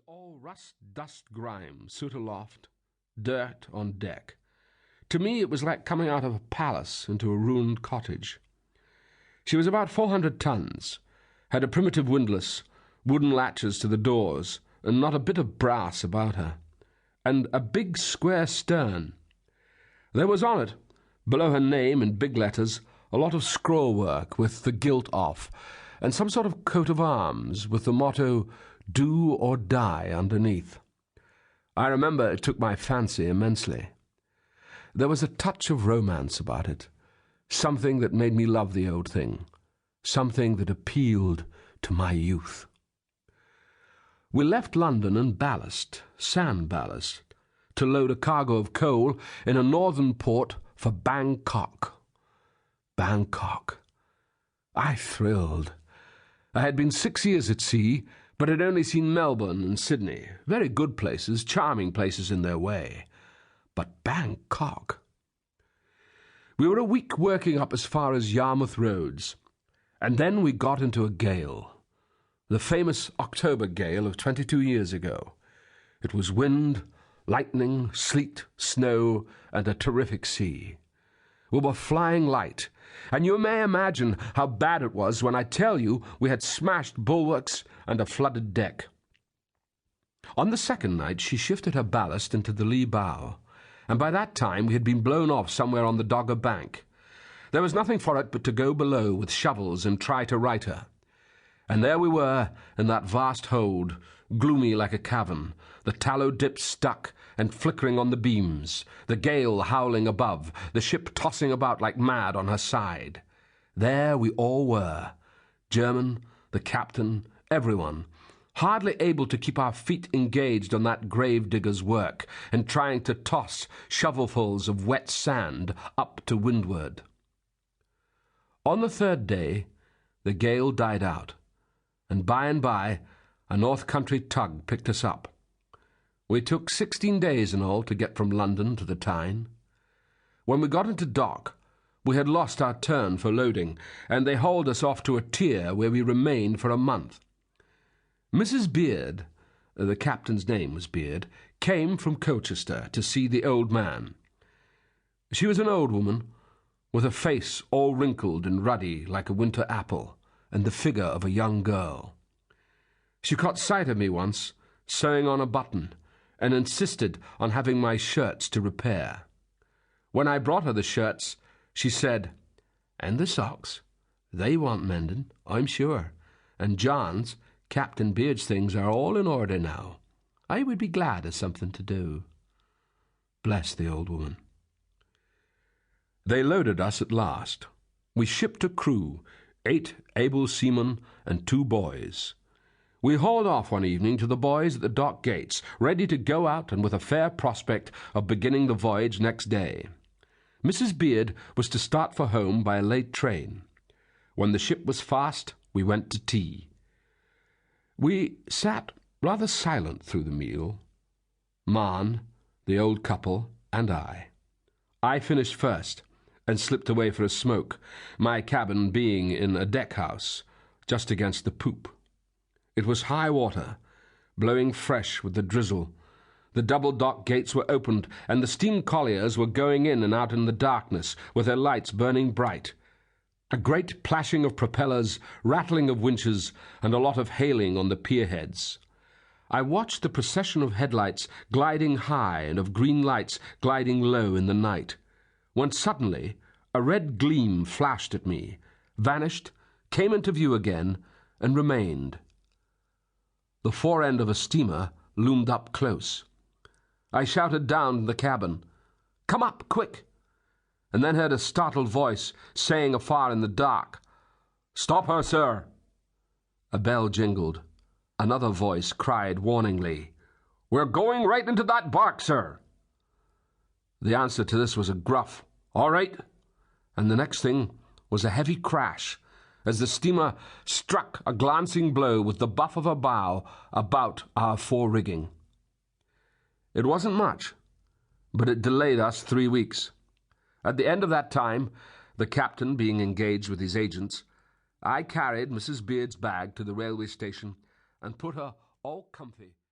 all rust, dust, grime, soot aloft, dirt on deck. To me it was like coming out of a palace into a ruined cottage. She was about 400 tons, had a primitive windlass, wooden latches to the doors, and not a bit of brass about her, and a big square stern. There was on it, below her name in big letters, a lot of scroll work with the gilt off, and some sort of coat of arms with the motto, "Do or Die," underneath. I remember it took my fancy immensely. There was a touch of romance about it, something that made me love the old thing, something that appealed to my youth. We left London and ballast, sand ballast, to load a cargo of coal in a northern port for Bangkok. Bangkok. I thrilled. I had been 6 years at sea, but had only seen Melbourne and Sydney, very good places, charming places in their way. But Bangkok. We were a week working up as far as Yarmouth Roads, and then we got into a gale, the famous October gale of 22 years ago. It was wind, lightning, sleet, snow, and a terrific sea. We were flying light, and you may imagine how bad it was when I tell you we had smashed bulwarks and a flooded deck. On the second night she shifted her ballast into the lee bow, and by that time we had been blown off somewhere on the Dogger Bank. There was nothing for it but to go below with shovels and try to right her. And there we were in that vast hold, gloomy like a cavern, the tallow dips stuck and flickering on the beams, the gale howling above, the ship tossing about like mad on her side. There we all were, German, the captain, everyone, hardly able to keep our feet engaged on that grave-digger's work and trying to toss shovelfuls of wet sand up to windward. On the third day, the gale died out, and by, a North Country tug picked us up. We took 16 days in all to get from London to the Tyne. When we got into dock, we had lost our turn for loading, and they hauled us off to a tier where we remained for a month. Mrs. Beard, the captain's name was Beard, came from Colchester to see the old man. She was an old woman, with a face all wrinkled and ruddy like a winter apple, and the figure of a young girl. She caught sight of me once, sewing on a button, and insisted on having my shirts to repair. When I brought her the shirts, she said, "And the socks? They want mending, I'm sure. And John's, Captain Beard's things are all in order now. I would be glad of something to do." Bless the old woman. They loaded us at last. We shipped a crew, 8 able seamen and 2 boys. We hauled off one evening to the boys at the dock gates, ready to go out and with a fair prospect of beginning the voyage next day. Mrs. Beard was to start for home by a late train. When the ship was fast, we went to tea. We sat rather silent through the meal. Marn, the old couple, and I. I finished first and slipped away for a smoke, my cabin being in a deck-house, just against the poop. It was high water, blowing fresh with the drizzle. The double dock gates were opened, and the steam colliers were going in and out in the darkness, with their lights burning bright. A great plashing of propellers, rattling of winches, and a lot of hailing on the pierheads. I watched the procession of headlights gliding high and of green lights gliding low in the night, when suddenly a red gleam flashed at me, vanished, came into view again, and remained. The fore end of a steamer loomed up close. I shouted down in the cabin, "Come up, quick!" and then heard a startled voice saying afar in the dark, "Stop her, sir!" A bell jingled. Another voice cried warningly, "We're going right into that bark, sir!" The answer to this was a gruff, "All right," and the next thing was a heavy crash as the steamer struck a glancing blow with the buff of her bow about our fore-rigging. It wasn't much, but it delayed us 3 weeks. At the end of that time, the captain being engaged with his agents, I carried Mrs. Beard's bag to the railway station and put her all comfy